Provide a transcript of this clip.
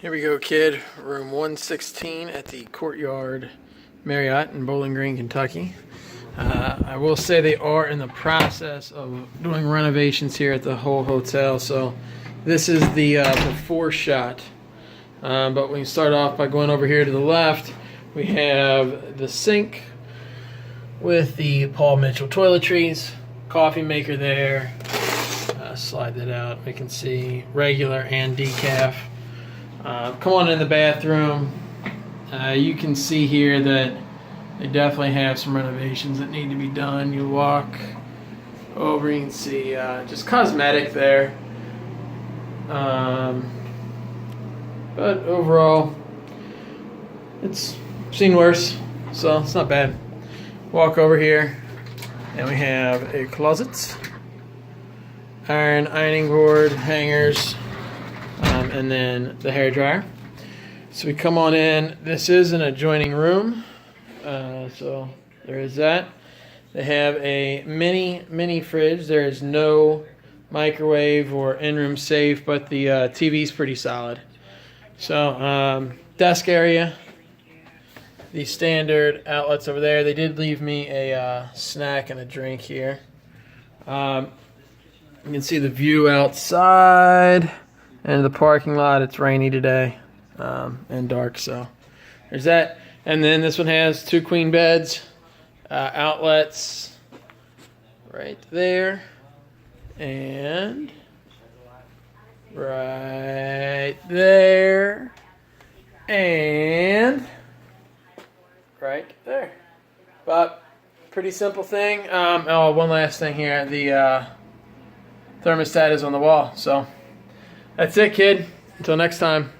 Here we go, kid. Room 116 at the Courtyard Marriott in Bowling Green, Kentucky. I will say they are in the process of doing renovations here at the whole hotel. So this is the before shot. But we can start off by going over here to the left. We have the sink with the Paul Mitchell toiletries, coffee maker there. Slide that out. We can see regular and decaf. Come on in the bathroom. You can see here that they definitely have some renovations that need to be done. You walk over, you can see just cosmetic there. But overall, it's seen worse, so it's not bad. Walk over here, and we have a closet, ironing board, hangers, and then the hair dryer. So we come on in. This is an adjoining room, so there is that. They have a mini fridge. There is no microwave or in-room safe, but the TV is pretty solid. So desk area, the standard outlets over there. They did leave me a snack and a drink here. You can see the view outside and the parking lot. It's rainy today and dark, so there's that. And then this one has 2 queen beds, outlets right there, and right there, and right there. But pretty simple thing. Oh, one last thing here. The thermostat is on the wall. So that's it, kid. Until next time.